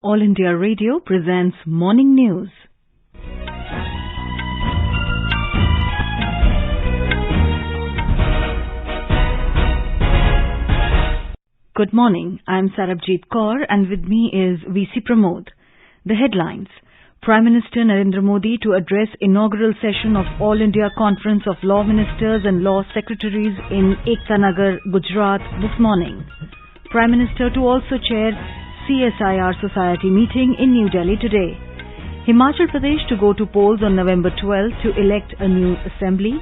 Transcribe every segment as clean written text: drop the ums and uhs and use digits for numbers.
All India Radio presents Morning News. Good morning. I'm Sarabjit Kaur and with me is VC Pramod. The headlines. Prime Minister Narendra Modi to address inaugural session of All India Conference of Law Ministers and Law Secretaries in Ekta Nagar, Gujarat this morning. Prime Minister to also chair Csir Society meeting in New Delhi today. Himachal Pradesh to go to polls on November 12 to elect a new assembly.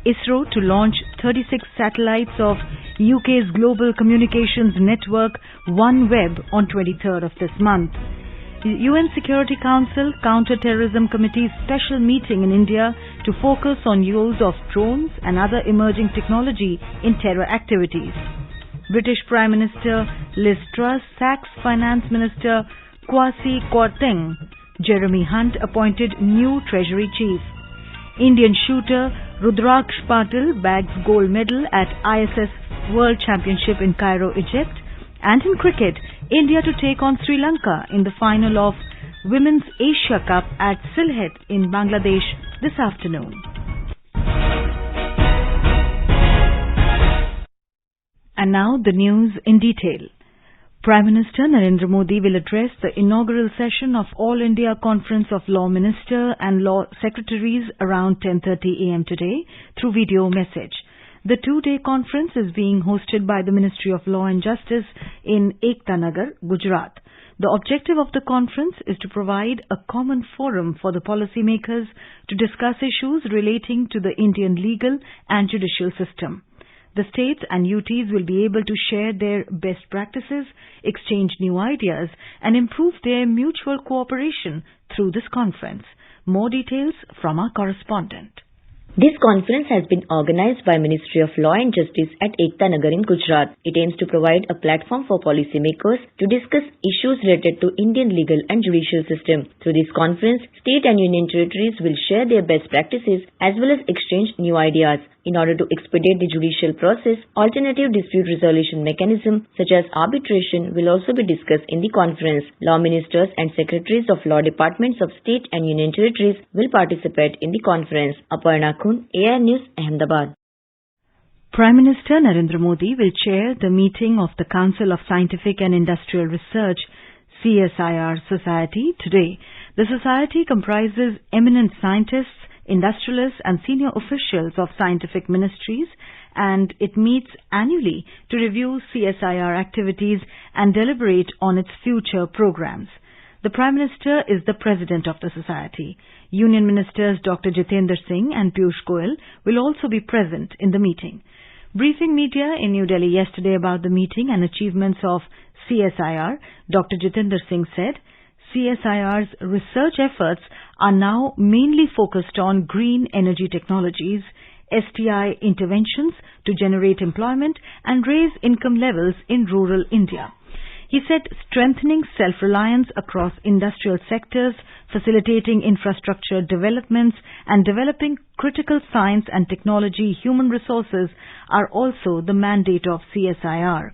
ISRO to launch 36 satellites of UK's global communications network OneWeb on 23rd of this month. The UN Security Council Counter-Terrorism Committee's special meeting in India to focus on use of drones and other emerging technology in terror activities. British Prime Minister Liz Truss sacks Finance Minister Kwasi Kwarteng. Jeremy Hunt appointed new Treasury Chief. Indian shooter Rudraksh Patil bags gold medal at ISS World Championship in Cairo, Egypt. And in cricket, India to take on Sri Lanka in the final of Women's Asia Cup at Sylhet in Bangladesh this afternoon. And now the news in detail. Prime Minister Narendra Modi will address the inaugural session of All India Conference of Law Minister and Law Secretaries around 10:30 a.m. today through video message. The two-day conference is being hosted by the Ministry of Law and Justice in Ekta Nagar, Gujarat. The objective of the conference is to provide a common forum for the policymakers to discuss issues relating to the Indian legal and judicial system. The states and UTs will be able to share their best practices, exchange new ideas, and improve their mutual cooperation through this conference. More details from our correspondent. This conference has been organized by Ministry of Law and Justice at Ekta Nagar in Gujarat. It aims to provide a platform for policymakers to discuss issues related to Indian legal and judicial system. Through this conference, state and union territories will share their best practices as well as exchange new ideas. In order to expedite the judicial process, alternative dispute resolution mechanism such as arbitration will also be discussed in the conference. Law ministers and secretaries of law departments of state and union territories will participate in the conference. Aparna Khun, AR News, Ahmedabad. Prime Minister Narendra Modi will chair the meeting of the Council of Scientific and Industrial Research CSIR Society today. The society comprises eminent scientists, industrialists and senior officials of scientific ministries, and it meets annually to review CSIR activities and deliberate on its future programs. The Prime Minister is the President of the Society. Union Ministers Dr. Jitendra Singh and Piyush Goyal will also be present in the meeting. Briefing media in New Delhi yesterday about the meeting and achievements of CSIR, Dr. Jitendra Singh said, CSIR's research efforts are now mainly focused on green energy technologies, STI interventions to generate employment and raise income levels in rural India. He said strengthening self-reliance across industrial sectors, facilitating infrastructure developments and developing critical science and technology human resources are also the mandate of CSIR.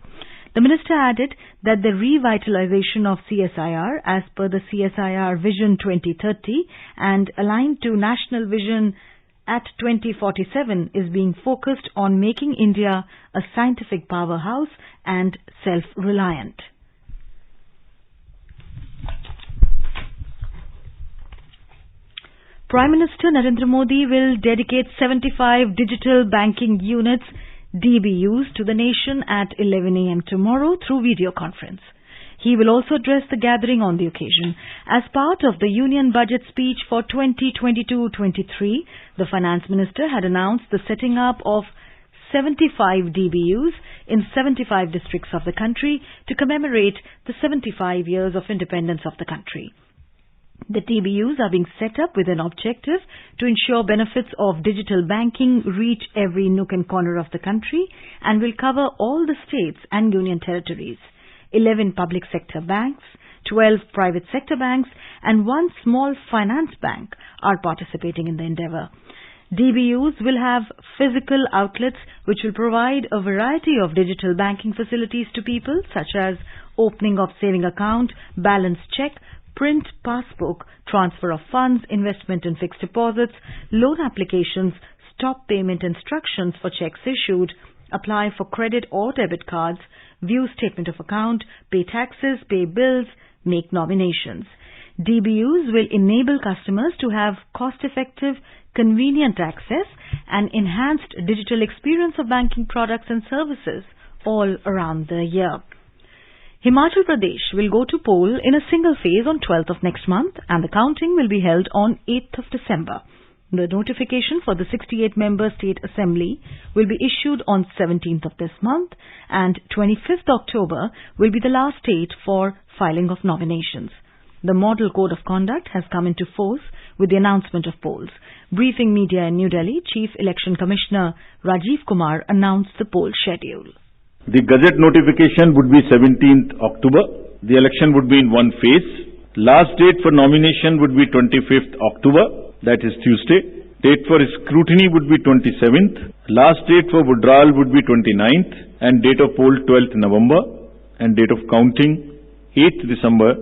The minister added that the revitalization of CSIR as per the CSIR Vision 2030 and aligned to National Vision at 2047 is being focused on making India a scientific powerhouse and self-reliant. Prime Minister Narendra Modi will dedicate 75 digital banking units DBUs to the nation at 11 a.m. tomorrow through video conference. He will also address the gathering on the occasion. As part of the Union Budget speech for 2022-23, the Finance Minister had announced the setting up of 75 DBUs in 75 districts of the country to commemorate the 75 years of independence of the country. The DBUs are being set up with an objective to ensure benefits of digital banking reach every nook and corner of the country and will cover all the states and union territories. 11 public sector banks, 12 private sector banks and 1 small finance bank are participating in the endeavour. DBUs will have physical outlets which will provide a variety of digital banking facilities to people such as opening of saving account, balance check, print passbook, transfer of funds, investment in fixed deposits, loan applications, stop payment instructions for checks issued, apply for credit or debit cards, view statement of account, pay taxes, pay bills, make nominations. DBUs will enable customers to have cost-effective, convenient access and enhanced digital experience of banking products and services all around the year. Himachal Pradesh will go to poll in a single phase on 12th of next month, and the counting will be held on 8th of December. The notification for the 68-member State Assembly will be issued on 17th of this month, and 25th October will be the last date for filing of nominations. The Model Code of Conduct has come into force with the announcement of polls. Briefing media in New Delhi, Chief Election Commissioner Rajiv Kumar announced the poll schedule. The Gazette notification would be 17th October. The election would be in one phase. Last date for nomination would be 25th October, that is Tuesday. Date for scrutiny would be 27th. Last date for withdrawal would be 29th. And date of poll 12th November. And date of counting 8th December.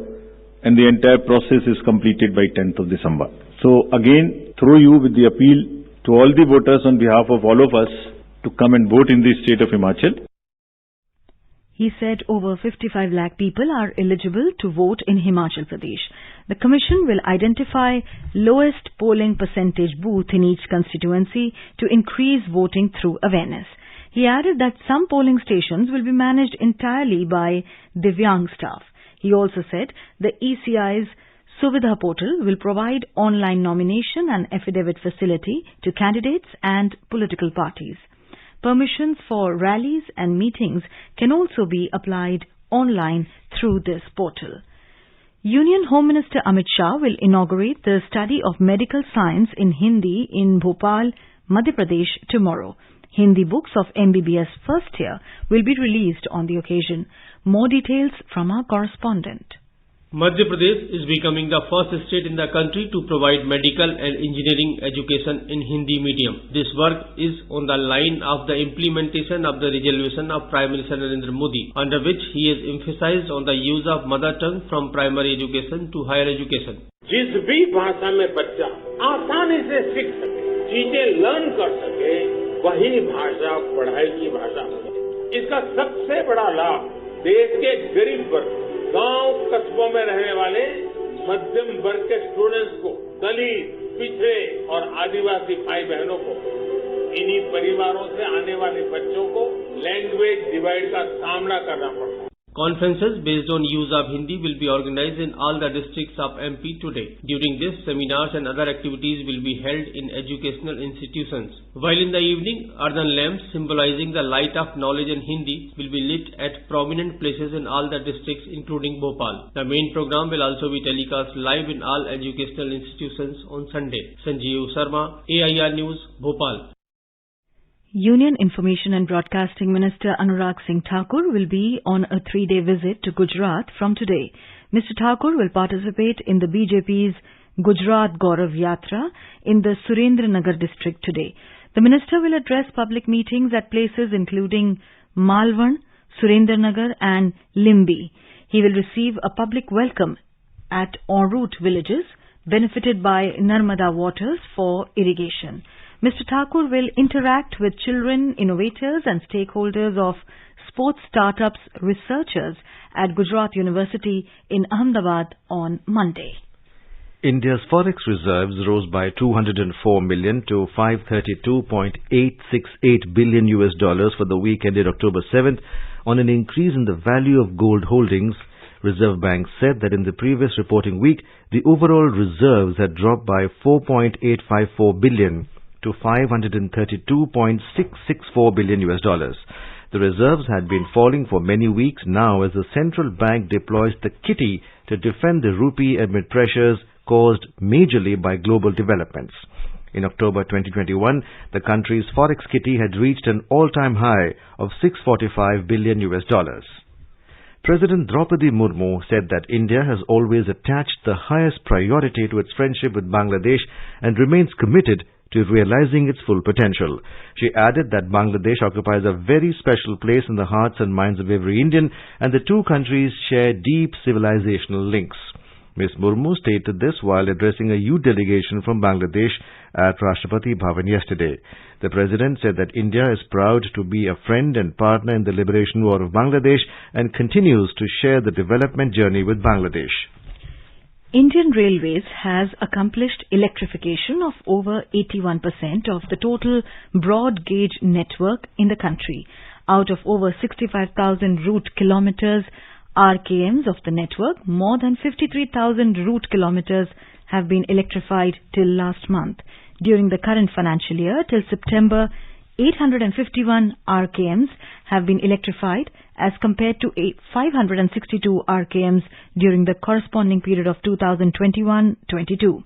And the entire process is completed by 10th of December. So again, through you with the appeal to all the voters on behalf of all of us to come and vote in the state of Himachal. He said over 55 lakh people are eligible to vote in Himachal Pradesh. The Commission will identify lowest polling percentage booth in each constituency to increase voting through awareness. He added that some polling stations will be managed entirely by Divyang staff. He also said the ECI's Suvidha portal will provide online nomination and affidavit facility to candidates and political parties. Permissions for rallies and meetings can also be applied online through this portal. Union Home Minister Amit Shah will inaugurate the study of medical science in Hindi in Bhopal, Madhya Pradesh tomorrow. Hindi books of MBBS first year will be released on the occasion. More details from our correspondent. Madhya Pradesh is becoming the first state in the country to provide medical and engineering education in Hindi medium. This work is on the line of the implementation of the resolution of Prime Minister Narendra Modi, under which he has emphasized on the use of mother tongue from primary education to higher education. जिस भी भाषा में बच्चा आसानी से सीख सके, चीजें लर्न कर सके, वही भाषा पढ़ाई की भाषा है। इसका सबसे बड़ा लाभ देश के गरीब वर्ग, गांव कस्बों में रहने वाले मध्यम वर्ग के स्टूडेंट्स को, दलित, पिछड़े और आदिवासी भाई बहनों को, इन्हीं परिवारों से आने वाले बच्चों को लैंग्वेज डिवाइड का सामना करना पड़ता है। Conferences based on use of Hindi will be organized in all the districts of MP today. During this, seminars and other activities will be held in educational institutions. While in the evening, earthen lamps symbolizing the light of knowledge in Hindi will be lit at prominent places in all the districts including Bhopal. The main program will also be telecast live in all educational institutions on Sunday. Sanjeev Sharma, AIR News, Bhopal. Union Information and Broadcasting Minister Anurag Singh Thakur will be on a 3-day visit to Gujarat from today. Mr. Thakur will participate in the BJP's Gujarat Gaurav Yatra in the Surendranagar district today. The minister will address public meetings at places including Malvan, Surendranagar and Limbi. He will receive a public welcome at en route villages benefited by Narmada waters for irrigation. Mr. Thakur will interact with children, innovators and stakeholders of sports startups researchers at Gujarat University in Ahmedabad on Monday. India's forex reserves rose by $204 million to $532.868 billion for the week ended October 7th on an increase in the value of gold holdings. Reserve Bank said that in the previous reporting week, the overall reserves had dropped by $4.854 billion to $532.664 billion. The reserves had been falling for many weeks now as the central bank deploys the kitty to defend the rupee amid pressures caused majorly by global developments. In October 2021, the country's forex kitty had reached an all-time high of $645 billion. President Draupadi Murmu said that India has always attached the highest priority to its friendship with Bangladesh and remains committed to realizing its full potential. She added that Bangladesh occupies a very special place in the hearts and minds of every Indian, and the two countries share deep civilizational links. Ms. Murmu stated this while addressing a youth delegation from Bangladesh at Rashtrapati Bhavan yesterday. The President said that India is proud to be a friend and partner in the liberation war of Bangladesh and continues to share the development journey with Bangladesh. Indian Railways has accomplished electrification of over 81% of the total broad gauge network in the country. Out of over 65,000 route kilometers, RKMs of the network, more than 53,000 route kilometers have been electrified till last month. During the current financial year, till September, 851 RKMs have been electrified as compared to 562 RKMs during the corresponding period of 2021-22.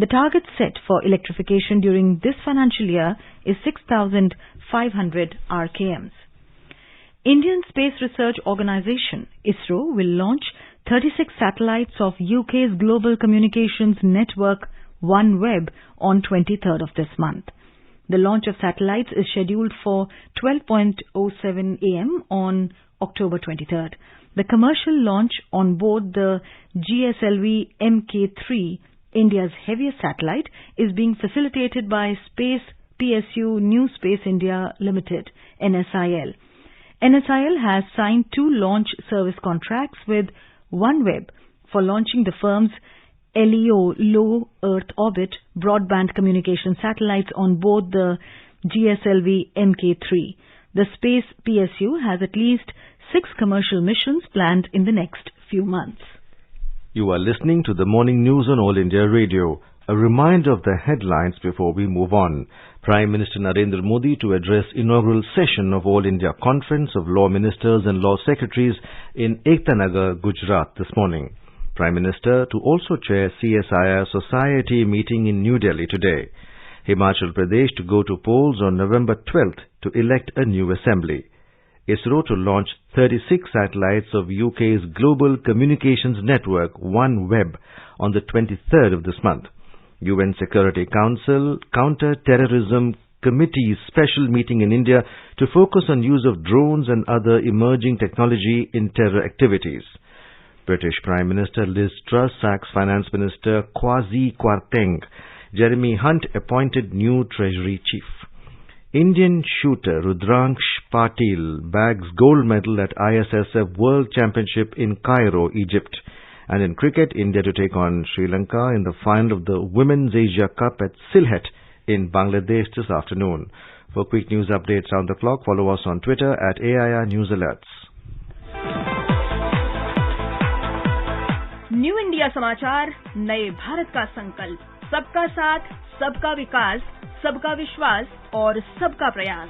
The target set for electrification during this financial year is 6,500 RKMs. Indian Space Research Organisation, ISRO, will launch 36 satellites of UK's global communications network OneWeb on 23rd of this month. The launch of satellites is scheduled for 12:07 a.m. on October 23rd. The commercial launch on board the GSLV Mk3, India's heaviest satellite, is being facilitated by Space PSU New Space India Limited, NSIL. NSIL has signed 2 launch service contracts with OneWeb for launching the firm's LEO low Earth orbit broadband communication satellites on board the GSLV Mk3. The Space PSU has at least 6 commercial missions planned in the next few months. You are listening to the morning news on All India Radio. A reminder of the headlines before we move on. Prime Minister Narendra Modi to address inaugural session of All India Conference of Law Ministers and Law Secretaries in Ekta, Gujarat this morning. Prime Minister to also chair CSIR Society meeting in New Delhi today. Himachal Pradesh to go to polls on November 12th to elect a new assembly. ISRO to launch 36 satellites of UK's global communications network OneWeb on the 23rd of this month. UN Security Council Counter-Terrorism Committee's special meeting in India to focus on use of drones and other emerging technology in terror activities. British Prime Minister Liz Truss sacks Finance Minister Kwasi Kwarteng. Jeremy Hunt appointed new Treasury Chief. Indian shooter Rudraksh Patil bags gold medal at ISSF World Championship in Cairo, Egypt. And in cricket, India to take on Sri Lanka in the final of the Women's Asia Cup at Sylhet in Bangladesh this afternoon. For quick news updates round the clock, follow us on Twitter at AIR News Alerts. New India समाचार, नए भारत का संकल्प, सबका साथ, सबका विकास, सबका विश्वास और सबका प्रयास।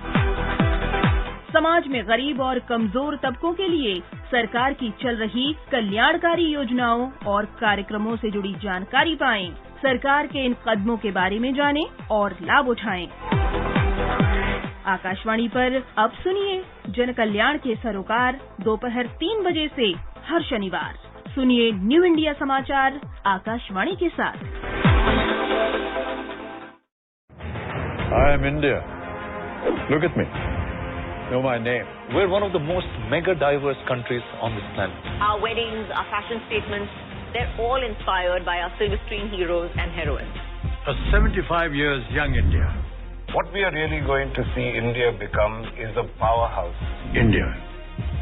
समाज में गरीब और कमजोर तबकों के लिए सरकार की चल रही कल्याणकारी योजनाओं और कार्यक्रमों से जुड़ी जानकारी पाएं। सरकार के इन कदमों के बारे में जानें और लाभ उठाएं। आकाशवाणी पर अब सुनिए जन कल्याण के सरोकार दोपहर 3 बजे से हर शनिवार। सुनिए न्यू इंडिया समाचार आकाशवाणी के साथ। I am India. Look at me. Know my name. We're one of the most mega diverse countries on this planet. Our weddings, our fashion statements, they're all inspired by our silver screen heroes and heroines. A 75 years young India. What we are really going to see India become is a powerhouse. India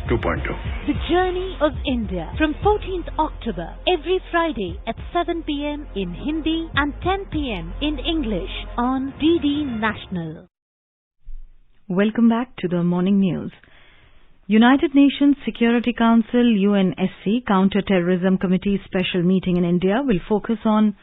2.0. The Journey of India from 14th October every Friday at 7 p.m. in Hindi and 10 p.m. in English on DD National. Welcome back to the morning news. United Nations Security Council UNSC Counter-Terrorism Committee special meeting in India will focus on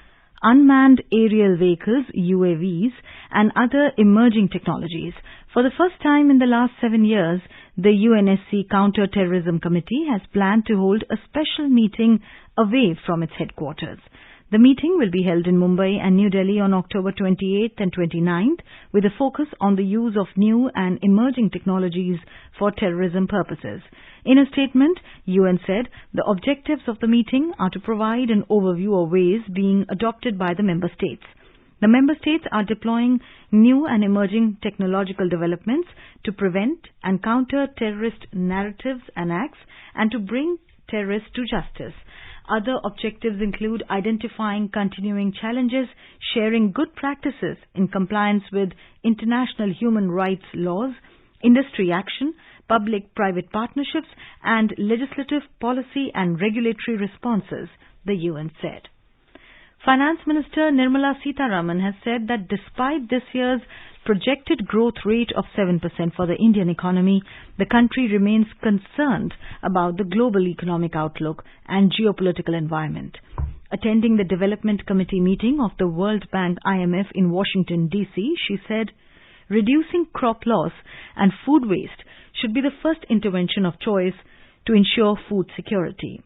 unmanned aerial vehicles, UAVs, and other emerging technologies. For the first time in the last 7 years, the UNSC Counter-Terrorism Committee has planned to hold a special meeting away from its headquarters. The meeting will be held in Mumbai and New Delhi on October 28th and 29th with a focus on the use of new and emerging technologies for terrorism purposes. In a statement, UN said the objectives of the meeting are to provide an overview of ways being adopted by the member states. The member states are deploying new and emerging technological developments to prevent and counter terrorist narratives and acts and to bring terrorists to justice. Other objectives include identifying continuing challenges, sharing good practices in compliance with international human rights laws, industry action, public-private partnerships, and legislative policy and regulatory responses, the UN said. Finance Minister Nirmala Sitharaman has said that despite this year's projected growth rate of 7% for the Indian economy, the country remains concerned about the global economic outlook and geopolitical environment. Attending the Development Committee meeting of the World Bank IMF in Washington, D.C., she said, reducing crop loss and food waste should be the first intervention of choice to ensure food security.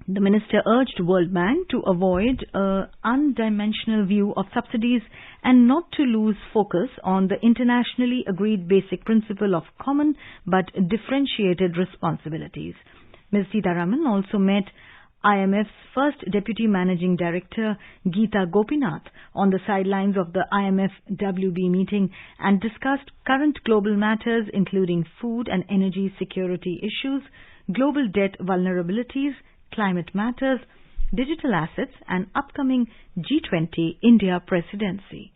The minister urged World Bank to avoid an unidimensional view of subsidies and not to lose focus on the internationally agreed basic principle of common but differentiated responsibilities. Ms. Sitharaman also met IMF's first Deputy Managing Director, Geeta Gopinath, on the sidelines of the IMF WB meeting and discussed current global matters including food and energy security issues, global debt vulnerabilities, climate matters, digital assets and upcoming G20 India presidency.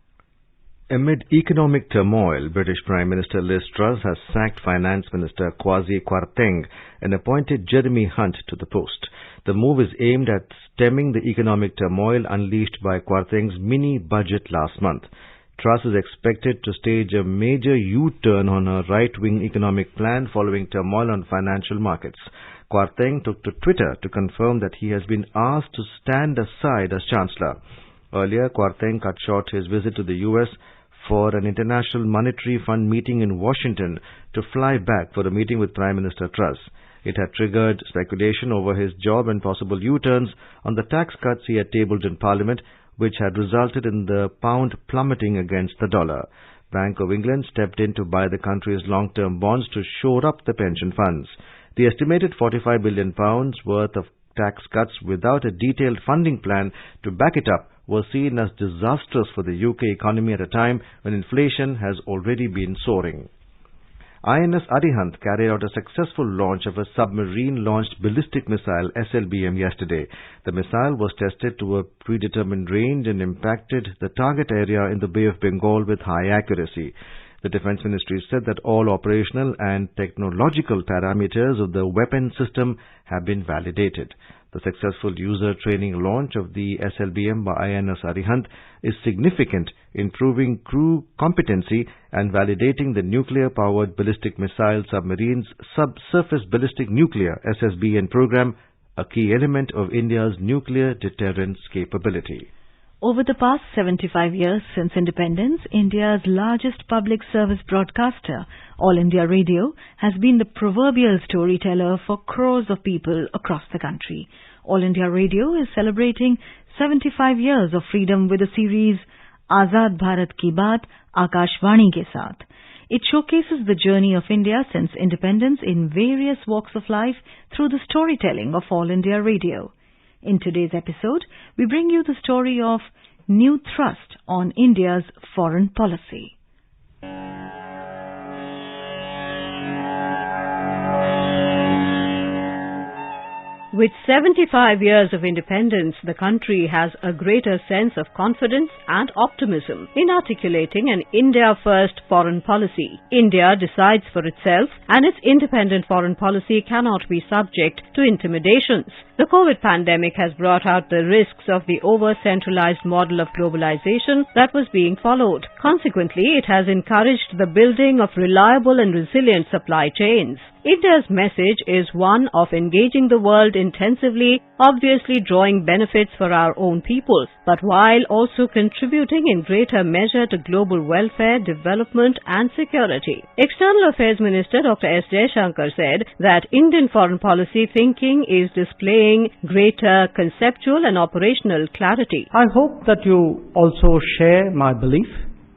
Amid economic turmoil, British Prime Minister Liz Truss has sacked Finance Minister Kwasi Kwarteng and appointed Jeremy Hunt to the post. The move is aimed at stemming the economic turmoil unleashed by Kwarteng's mini-budget last month. Truss is expected to stage a major U-turn on her right-wing economic plan following turmoil on financial markets. Kwarteng took to Twitter to confirm that he has been asked to stand aside as Chancellor. Earlier, Kwarteng cut short his visit to the US for an International Monetary Fund meeting in Washington to fly back for a meeting with Prime Minister Truss. It had triggered speculation over his job and possible U-turns on the tax cuts he had tabled in Parliament, which had resulted in the pound plummeting against the dollar. Bank of England stepped in to buy the country's long-term bonds to shore up the pension funds. The estimated £45 billion worth of tax cuts without a detailed funding plan to back it up was seen as disastrous for the UK economy at a time when inflation has already been soaring. INS Arihant carried out a successful launch of a submarine-launched ballistic missile SLBM yesterday. The missile was tested to a predetermined range and impacted the target area in the Bay of Bengal with high accuracy. The Defence Ministry said that all operational and technological parameters of the weapon system have been validated. The successful user training launch of the SLBM by INS Arihant is significant in proving crew competency and validating the nuclear-powered ballistic missile submarines subsurface ballistic nuclear SSBN program, a key element of India's nuclear deterrence capability. Over the past 75 years since independence, India's largest public service broadcaster, All India Radio, has been the proverbial storyteller for crores of people across the country. All India Radio is celebrating 75 years of freedom with the series Azad Bharat Ki Baat, Akashvani ke Saath. It showcases the journey of India since independence in various walks of life through the storytelling of All India Radio. In today's episode, we bring you the story of new thrust on India's foreign policy. With 75 years of independence, the country has a greater sense of confidence and optimism in articulating an India-first foreign policy. India decides for itself, and its independent foreign policy cannot be subject to intimidations. The COVID pandemic has brought out the risks of the over-centralized model of globalization that was being followed. Consequently, it has encouraged the building of reliable and resilient supply chains. India's message is one of engaging the world intensively, obviously drawing benefits for our own people, but while also contributing in greater measure to global welfare, development and security. External Affairs Minister Dr. S. Jaishankar said that Indian foreign policy thinking is displaying greater conceptual and operational clarity. I hope that you also share my belief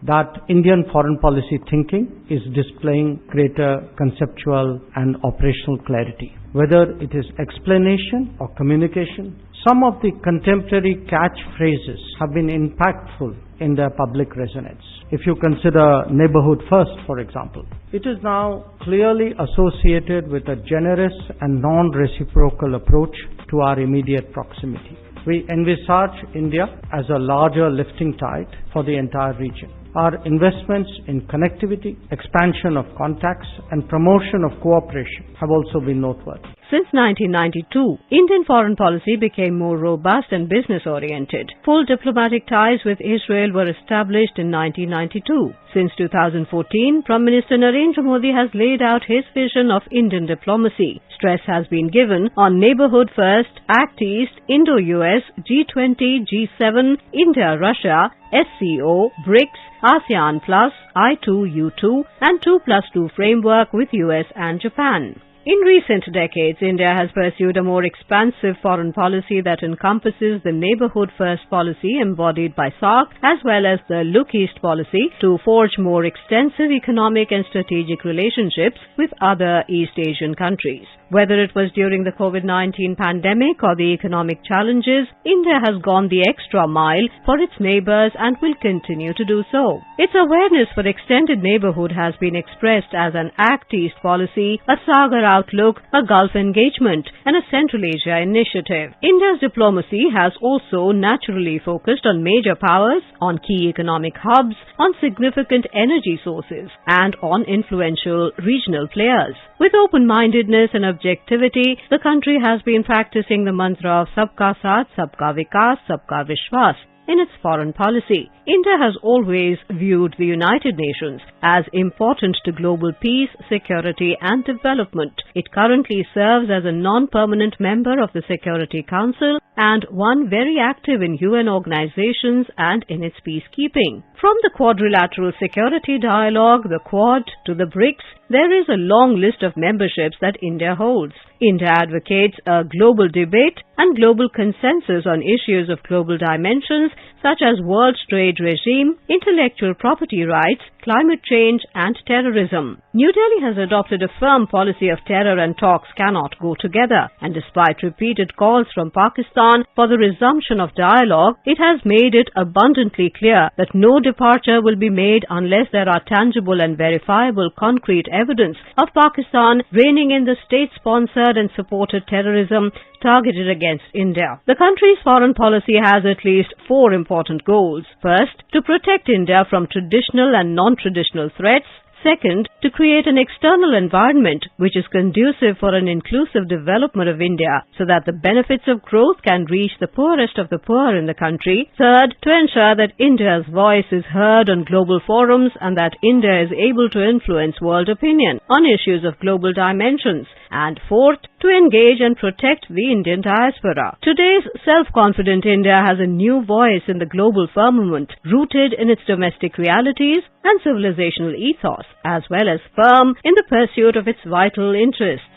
that Indian foreign policy thinking is displaying greater conceptual and operational clarity. Whether it is explanation or communication, some of the contemporary catchphrases have been impactful in their public resonance. If you consider neighborhood first, for example, it is now clearly associated with a generous and non-reciprocal approach to our immediate proximity. We envisage India as a larger lifting tide for the entire region. Our investments in connectivity, expansion of contacts, and promotion of cooperation have also been noteworthy. Since 1992, Indian foreign policy became more robust and business-oriented. Full diplomatic ties with Israel were established in 1992. Since 2014, Prime Minister Narendra Modi has laid out his vision of Indian diplomacy. Stress has been given on Neighbourhood First, Act East, Indo-US, G20, G7, India-Russia, SCO, BRICS, ASEAN Plus, I2U2 and 2+2 framework with US and Japan. In recent decades, India has pursued a more expansive foreign policy that encompasses the Neighbourhood First policy embodied by SAARC as well as the Look East policy to forge more extensive economic and strategic relationships with other East Asian countries. Whether it was during the COVID-19 pandemic or the economic challenges, India has gone the extra mile for its neighbours and will continue to do so. Its awareness for extended neighbourhood has been expressed as an Act East policy, a Sagar outlook, a Gulf engagement and a Central Asia initiative. India's diplomacy has also naturally focused on major powers, on key economic hubs, on significant energy sources and on influential regional players. With open-mindedness and objectivity, the country has been practicing the mantra of Sabka Saath, Sabka Vikas, Sabka Vishwas in its foreign policy. India has always viewed the United Nations as important to global peace, security and development. It currently serves as a non-permanent member of the Security Council and one very active in UN organizations and in its peacekeeping. From the Quadrilateral Security Dialogue, the Quad, to the BRICS, there is a long list of memberships that India holds. India advocates a global debate and global consensus on issues of global dimensions such as world trade regime, intellectual property rights, climate change and terrorism. New Delhi has adopted a firm policy of terror and talks cannot go together, and despite repeated calls from Pakistan for the resumption of dialogue, it has made it abundantly clear that no departure will be made unless there are tangible and verifiable concrete evidence of Pakistan reining in the state-sponsored and supported terrorism targeted against India. The country's foreign policy has at least 4 important goals. First, to protect India from traditional and non-traditional threats. Second, to create an external environment which is conducive for an inclusive development of India so that the benefits of growth can reach the poorest of the poor in the country. Third, to ensure that India's voice is heard on global forums and that India is able to influence world opinion on issues of global dimensions. And fourth, to engage and protect the Indian diaspora. Today's self-confident India has a new voice in the global firmament, rooted in its domestic realities and civilizational ethos, as well as firm in the pursuit of its vital interests.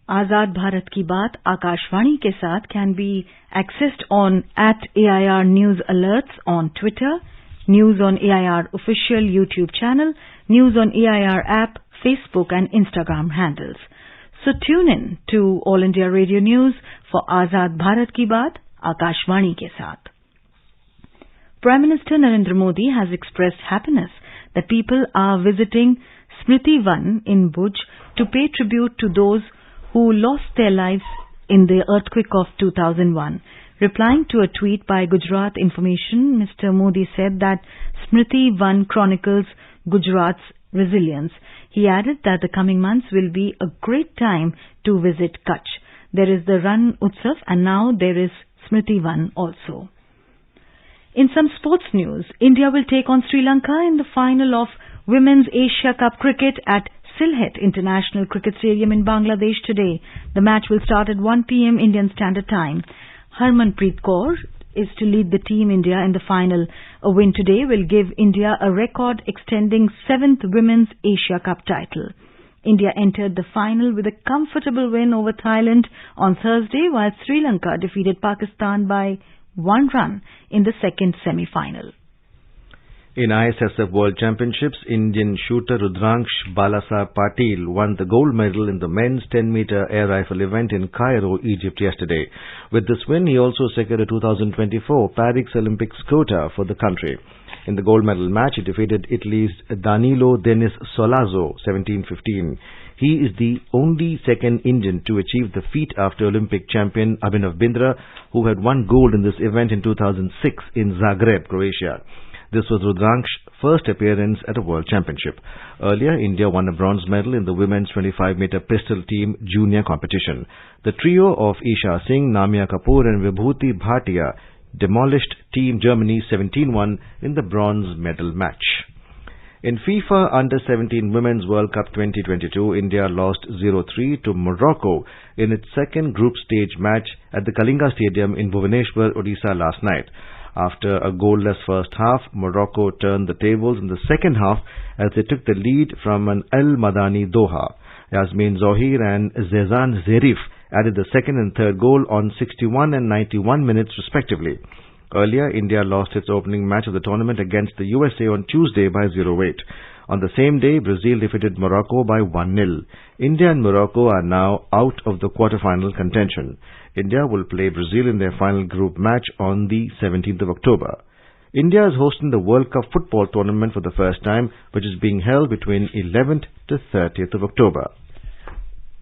आजाद भारत की बात आकाशवाणी के साथ can be accessed on @AIR News Alerts on Twitter, News on AIR official YouTube channel, News on AIR app, Facebook and Instagram handles. So tune in to All India Radio News for Azad Bharat Ki Baat, Akashvani ke saath. Prime Minister Narendra Modi has expressed happiness that people are visiting Smriti Van in Bhuj to pay tribute to those who lost their lives in the earthquake of 2001. Replying to a tweet by Gujarat Information, Mr. Modi said that Smriti Van chronicles Gujarat's resilience. He added that the coming months will be a great time to visit Kutch. There is the Ran Utsav and now there is Smriti Van also. In some sports news, India will take on Sri Lanka in the final of Women's Asia Cup cricket at Sylhet International Cricket Stadium in Bangladesh today. The match will start at 1 p.m. Indian Standard Time. Harmanpreet Kaur is to lead the team India in the final. A win today will give India a record extending 7th Women's Asia Cup title. India entered the final with a comfortable win over Thailand on Thursday, while Sri Lanka defeated Pakistan by 1 run in the second semi-final. In ISSF World Championships, Indian shooter Rudraksh Balasa Patil won the gold medal in the men's 10-meter air rifle event in Cairo, Egypt yesterday. With this win, he also secured a 2024 Paris Olympics quota for the country. In the gold medal match, he defeated Italy's Danilo Denis Solazzo 17-15. He is the only second Indian to achieve the feat after Olympic champion Abhinav Bindra, who had won gold in this event in 2006 in Zagreb, Croatia. This was Rudraksh's first appearance at a World Championship. Earlier, India won a bronze medal in the women's 25-meter pistol team junior competition. The trio of Isha Singh, Namia Kapoor and Vibhuti Bhatia demolished Team Germany 17-1 in the bronze medal match. In FIFA Under-17 Women's World Cup 2022, India lost 0-3 to Morocco in its second group stage match at the Kalinga Stadium in Bhubaneswar, Odisha last night. After a goalless first half, Morocco turned the tables in the second half as they took the lead from an El Madani Doha. Yasmin Zohir and Zezan Zerif added the second and third goal on 61 and 91 minutes respectively. Earlier, India lost its opening match of the tournament against the USA on Tuesday by 0-8. On the same day, Brazil defeated Morocco by 1-0. India and Morocco are now out of the quarter-final contention. India will play Brazil in their final group match on the 17th of October. India is hosting the World Cup football tournament for the first time, which is being held between 11th to 30th of October.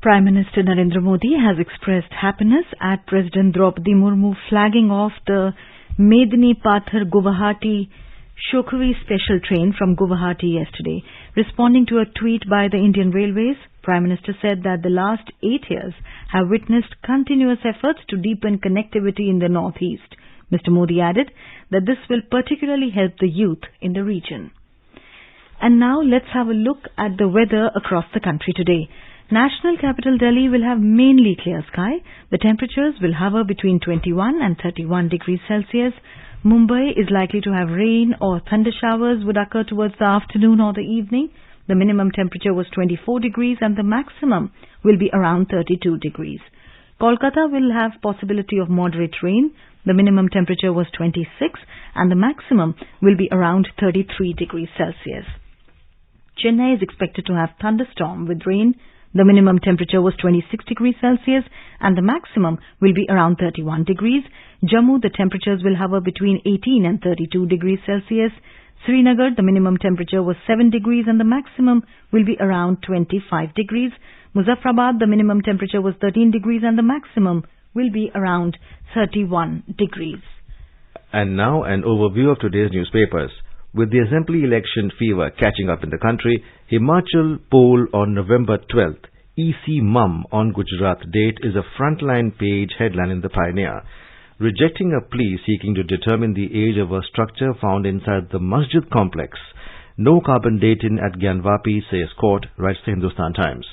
Prime Minister Narendra Modi has expressed happiness at President Draupadi Murmu flagging off the Medini Pathar Guwahati Shokhavi special train from Guwahati yesterday. Responding to a tweet by the Indian Railways, Prime Minister said that the last 8 years have witnessed continuous efforts to deepen connectivity in the northeast. Mr. Modi added that this will particularly help the youth in the region. And now let's have a look at the weather across the country today. National capital Delhi will have mainly clear sky. The temperatures will hover between 21 and 31 degrees Celsius. Mumbai is likely to have rain or thunder showers would occur towards the afternoon or the evening. The minimum temperature was 24 degrees and the maximum will be around 32 degrees. Kolkata will have possibility of moderate rain. The minimum temperature was 26 and the maximum will be around 33 degrees Celsius. Chennai is expected to have thunderstorm with rain. The minimum temperature was 26 degrees Celsius and the maximum will be around 31 degrees. Jammu, the temperatures will hover between 18 and 32 degrees Celsius. Srinagar, the minimum temperature was 7 degrees and the maximum will be around 25 degrees. Muzaffarabad, the minimum temperature was 13 degrees and the maximum will be around 31 degrees. And now an overview of today's newspapers. With the assembly election fever catching up in the country, Himachal poll on November 12th, EC mum on Gujarat date is a frontline page headline in the Pioneer. Rejecting a plea seeking to determine the age of a structure found inside the Masjid complex. No carbon dating at Gyanvapi, says court, writes the Hindustan Times.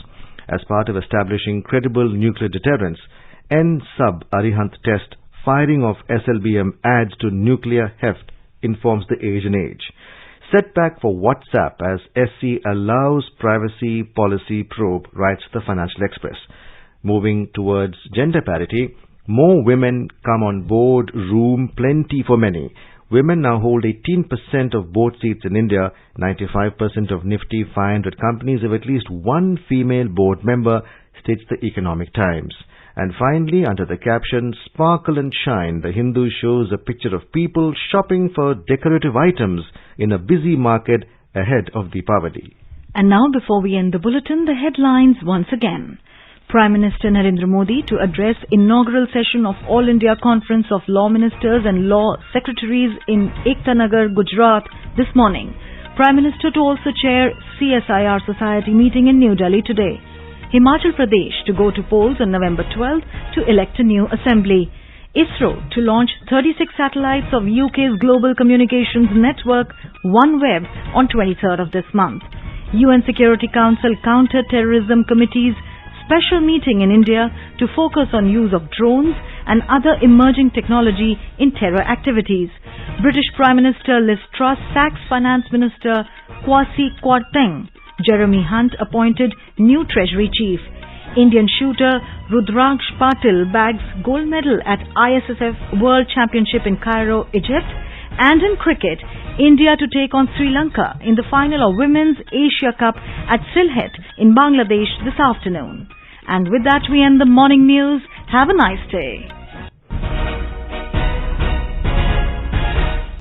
As part of establishing credible nuclear deterrence, N-Sub Arihant test firing of SLBM adds to nuclear heft, informs the Asian Age. Setback for WhatsApp as SC allows privacy policy probe, writes the Financial Express. Moving towards gender parity, more women come on board, room plenty for many. Women now hold 18% of board seats in India. 95% of Nifty 500 companies have at least one female board member, states the Economic Times. And finally, under the caption, Sparkle and Shine, the Hindu shows a picture of people shopping for decorative items in a busy market ahead of Deepavali. And now, before we end the bulletin, the headlines once again. Prime Minister Narendra Modi to address inaugural session of All India Conference of Law Ministers and Law Secretaries in Ektanagar, Gujarat this morning. Prime Minister to also chair CSIR Society meeting in New Delhi today. Himachal Pradesh to go to polls on November 12th to elect a new assembly. ISRO to launch 36 satellites of UK's global communications network OneWeb on 23rd of this month. UN Security Council Counter-Terrorism Committee's special meeting in India to focus on use of drones and other emerging technology in terror activities. British Prime Minister Liz Truss sacks Finance Minister Kwasi Kwarteng. Jeremy Hunt appointed new Treasury Chief. Indian shooter Rudraksh Patil bags gold medal at ISSF World Championship in Cairo, Egypt. And in cricket, India to take on Sri Lanka in the final of Women's Asia Cup at Sylhet in Bangladesh this afternoon. And with that we end the morning news. Have a nice day.